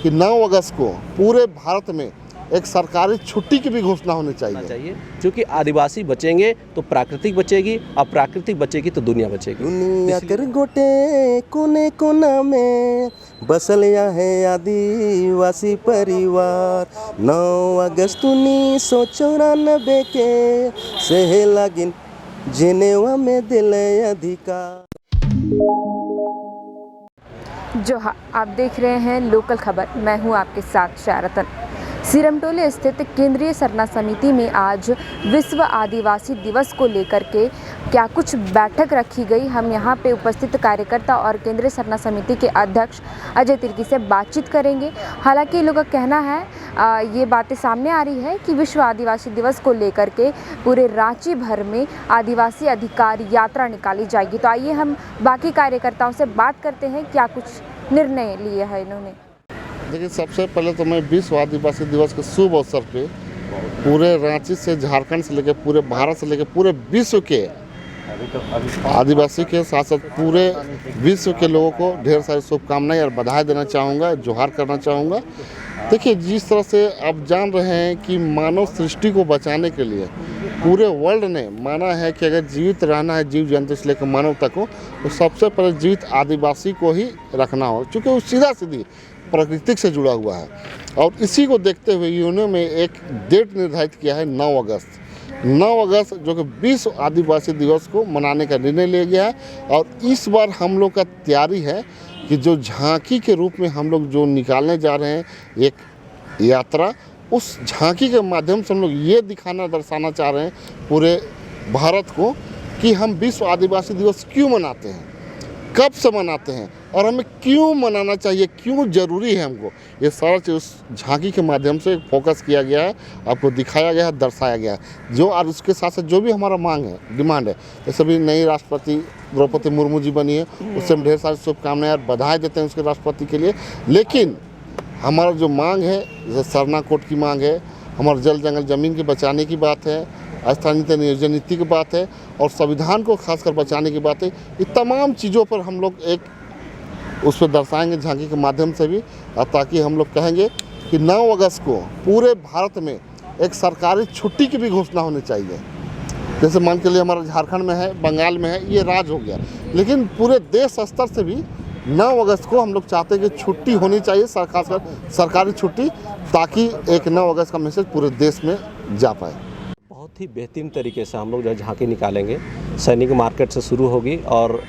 कि 9 अगस्त को पूरे भारत में एक सरकारी छुट्टी की भी घोषणा होनी चाहिए। क्योंकि आदिवासी बचेंगे तो प्राकृतिक बचेगी, और प्राकृतिक बचेगी तो दुनिया बचेगी। दुनिया कर गोटे कोने कोना में बसल है आदिवासी परिवार। 9 अगस्त 1994 के से लागिन जेनेवा में दिल अधिकार। जो आप देख रहे हैं लोकल खबर, मैं हूं आपके साथ शारतन। सिरमटोले स्थित केंद्रीय सरना समिति में आज विश्व आदिवासी दिवस को लेकर के क्या कुछ बैठक रखी गई। हम यहां पे उपस्थित कार्यकर्ता और केंद्रीय सरना समिति के अध्यक्ष अजय तिर्की से बातचीत करेंगे। हालांकि लोगों का कहना है, ये बातें सामने आ रही है कि विश्व आदिवासी दिवस को लेकर के पूरे रांची भर में आदिवासी अधिकार यात्रा निकाली जाएगी। तो आइए हम बाकी कार्यकर्ताओं से बात करते हैं क्या कुछ निर्णय लिए है इन्होंने। देखिए, सबसे पहले तो मैं विश्व आदिवासी दिवस के शुभ अवसर पे पूरे रांची से, झारखंड से लेकर पूरे भारत से लेकर पूरे विश्व के आदिवासी के साथ साथ पूरे विश्व के लोगों को ढेर सारी शुभकामनाएं और बधाई देना चाहूँगा, जोहार करना चाहूँगा। देखिए, जिस तरह से आप जान रहे हैं कि मानव सृष्टि को बचाने के लिए पूरे वर्ल्ड ने माना है कि अगर जीवित रहना है जीव जंतु से लेकर मानव तक को, तो सबसे पहले जीवित आदिवासी को ही रखना हो, क्योंकि वो सीधा सीधी प्राकृतिक से जुड़ा हुआ है। और इसी को देखते हुए यूएनओ में एक डेट निर्धारित किया है 9 अगस्त। 9 अगस्त जो कि विश्व आदिवासी दिवस को मनाने का निर्णय लिया गया है। और इस बार हम लोग का तैयारी है कि जो झांकी के रूप में हम लोग जो निकालने जा रहे हैं एक यात्रा, उस झांकी के माध्यम से हम लोग ये दर्शाना चाह रहे हैं पूरे भारत को कि हम विश्व आदिवासी दिवस क्यों मनाते हैं, कब से मनाते हैं और हमें क्यों मनाना चाहिए, क्यों ज़रूरी है हमको। ये सारा चीज़ उस झांकी के माध्यम से फोकस किया गया है, आपको दिखाया गया है, दर्शाया गया है। जो और उसके साथ साथ जो भी हमारा मांग है, डिमांड है, जैसे भी नई राष्ट्रपति द्रौपदी मुर्मू जी बनी है, उससे हम ढेर सारी शुभकामनाएं और बधाई देते हैं उसके राष्ट्रपति के लिए। लेकिन हमारा जो मांग है, जैसे सरना कोड की मांग है, हमारे जल जंगल ज़मीन के बचाने की बात है, स्थानीय नियोजन नीति की बात है, और संविधान को खासकर बचाने की बात है। ये तमाम चीज़ों पर हम लोग एक उस पर दर्शाएंगे झांकी के माध्यम से भी, ताकि हम लोग कहेंगे कि 9 अगस्त को पूरे भारत में एक सरकारी छुट्टी की भी घोषणा होनी चाहिए। जैसे मान के लिए हमारा झारखंड में है, बंगाल में है, ये राज्य हो गया, लेकिन पूरे देश स्तर से भी 9 अगस्त को हम लोग चाहते हैं कि छुट्टी होनी चाहिए, खासकर सरकारी छुट्टी, ताकि एक 9 अगस्त का मैसेज पूरे देश में जा पाए। बहुत ही बेहतरीन तरीके से हम लोग जो है झांकी निकालेंगे। सैनिक मार्केट से शुरू होगी और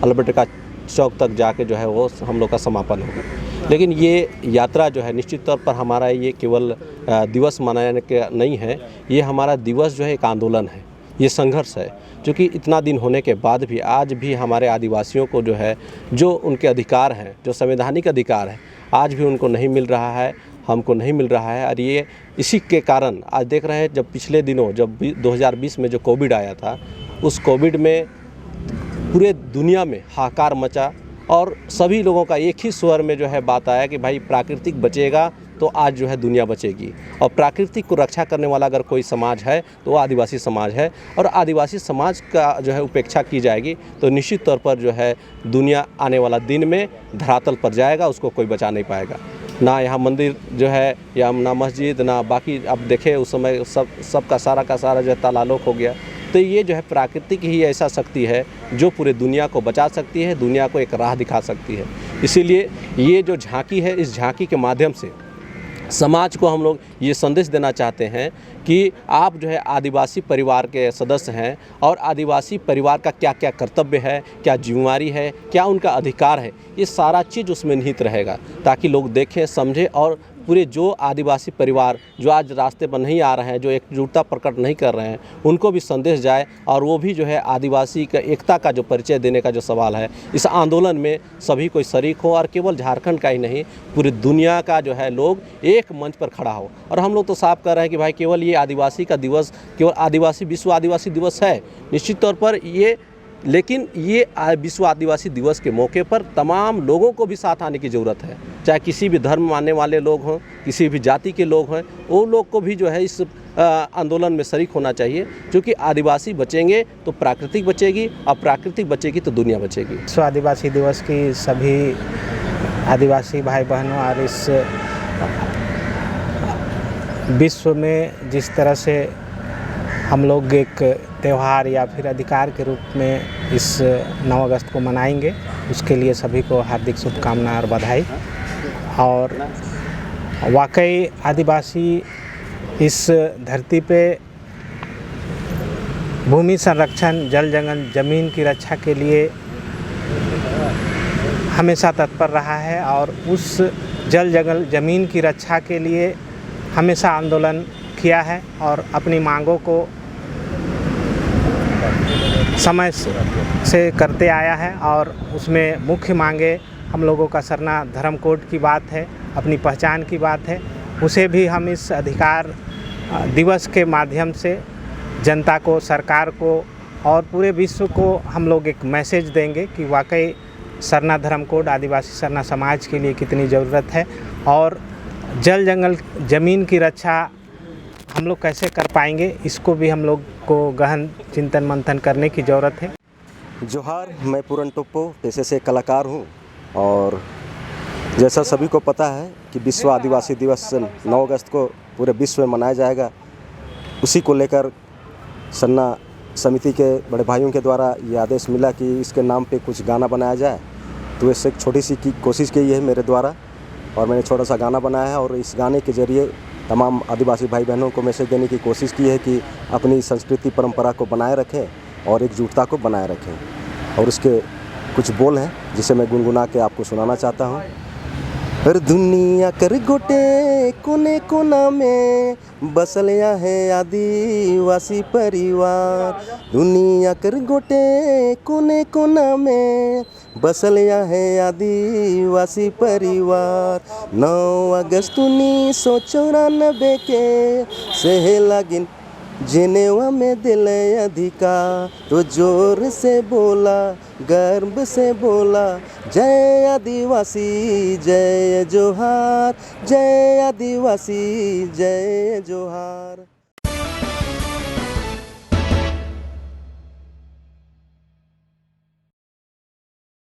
अल्बर्ट का चौक तक जाके जो है वो हम लोग का समापन होगा। लेकिन ये यात्रा जो है निश्चित तौर पर हमारा ये केवल दिवस मनाने का नहीं है, ये हमारा दिवस जो है एक आंदोलन है, ये संघर्ष है। क्योंकि इतना दिन होने के बाद भी आज भी हमारे आदिवासियों को जो है, जो उनके अधिकार हैं, जो संवैधानिक अधिकार है, आज भी उनको नहीं मिल रहा है, हमको नहीं मिल रहा है। और ये इसी के कारण आज देख रहे हैं, जब पिछले दिनों जब 2020 में जो कोविड आया था, उस कोविड में पूरे दुनिया में हाहाकार मचा और सभी लोगों का एक ही स्वर में जो है बात आया कि भाई प्राकृतिक बचेगा तो आज जो है दुनिया बचेगी। और प्राकृतिक को रक्षा करने वाला अगर कोई समाज है तो वो आदिवासी समाज है, और आदिवासी समाज का जो है उपेक्षा की जाएगी तो निश्चित तौर पर जो है दुनिया आने वाला दिन में धरातल पर जाएगा, उसको कोई बचा नहीं पाएगा। ना यहाँ मंदिर जो है, या ना मस्जिद, ना बाकी, अब देखें उस समय सब का सारा जो है तालालोक हो गया। तो ये जो है प्राकृतिक ही ऐसा शक्ति है जो पूरे दुनिया को बचा सकती है, दुनिया को एक राह दिखा सकती है। इसीलिए ये जो झांकी है, इस झांकी के माध्यम से समाज को हम लोग ये संदेश देना चाहते हैं कि आप जो है आदिवासी परिवार के सदस्य हैं, और आदिवासी परिवार का क्या क्या कर्तव्य है, क्या जिम्मेवारी है, क्या उनका अधिकार है, ये सारा चीज़ उसमें निहित रहेगा, ताकि लोग देखें, समझें, और पूरे जो आदिवासी परिवार जो आज रास्ते पर नहीं आ रहे हैं, जो एकजुटता प्रकट नहीं कर रहे हैं, उनको भी संदेश जाए, और वो भी जो है आदिवासी का एकता का जो परिचय देने का जो सवाल है, इस आंदोलन में सभी कोई शरीक हो, और केवल झारखंड का ही नहीं, पूरी दुनिया का जो है लोग एक मंच पर खड़ा हो। और हम लोग तो साफ कर रहे हैं कि भाई केवल ये आदिवासी का दिवस, केवल आदिवासी विश्व आदिवासी दिवस है निश्चित तौर पर ये, लेकिन ये विश्व आदिवासी दिवस के मौके पर तमाम लोगों को भी साथ आने की ज़रूरत है, चाहे किसी भी धर्म मानने वाले लोग हों, किसी भी जाति के लोग हैं, वो लोग को भी जो है इस आंदोलन में शरीक होना चाहिए। क्योंकि आदिवासी बचेंगे तो प्राकृतिक बचेगी, और प्राकृतिक बचेगी तो दुनिया बचेगी। विश्व आदिवासी दिवस की सभी आदिवासी भाई बहनों और इस विश्व में जिस तरह से हम लोग एक त्यौहार या फिर अधिकार के रूप में इस 9 अगस्त को मनाएंगे, उसके लिए सभी को हार्दिक शुभकामनाएं और बधाई। और वाकई आदिवासी इस धरती पे भूमि संरक्षण, जल जंगल, ज़मीन की रक्षा के लिए हमेशा तत्पर रहा है और उस जल जंगल ज़मीन की रक्षा के लिए हमेशा आंदोलन किया है और अपनी मांगों को समय से करते आया है। और उसमें मुख्य मांगे हम लोगों का सरना धर्म कोड की बात है, अपनी पहचान की बात है। उसे भी हम इस अधिकार दिवस के माध्यम से जनता को, सरकार को और पूरे विश्व को हम लोग एक मैसेज देंगे कि वाकई सरना धर्म कोड आदिवासी सरना समाज के लिए कितनी ज़रूरत है और जल जंगल ज़मीन की रक्षा हम लोग कैसे कर पाएंगे, इसको भी हम लोग को गहन चिंतन मंथन करने की ज़रूरत है। जोहार, मैं पूरन टोप्पो पेशे से कलाकार हूँ और जैसा सभी को पता है कि विश्व आदिवासी दिवस 9 अगस्त को पूरे विश्व में मनाया जाएगा, उसी को लेकर सरना समिति के बड़े भाइयों के द्वारा ये आदेश मिला कि इसके नाम पे कुछ गाना बनाया जाए। तो इससे एक छोटी सी कोशिश की है मेरे द्वारा और मैंने छोटा सा गाना बनाया है और इस गाने के ज़रिए तमाम आदिवासी भाई बहनों को मैसेज देने की कोशिश की है कि अपनी संस्कृति परंपरा को बनाए रखें और एकजुटता को बनाए रखें। और उसके कुछ बोल हैं जिसे मैं गुनगुना के आपको सुनाना चाहता हूँ। हर दुनिया कर गोटे कोने कोना में बसल है आदिवासी परिवार। दुनिया कर गोटे कोने कोना में बसल है आदिवासी परिवार। 9 अगस्त 1994 के से लागिन जेनेवा में दिल अधिकार। तो जोर से बोला, गर्व से बोला, जय आदिवासी जय जोहार, जय आदिवासी जय जोहार।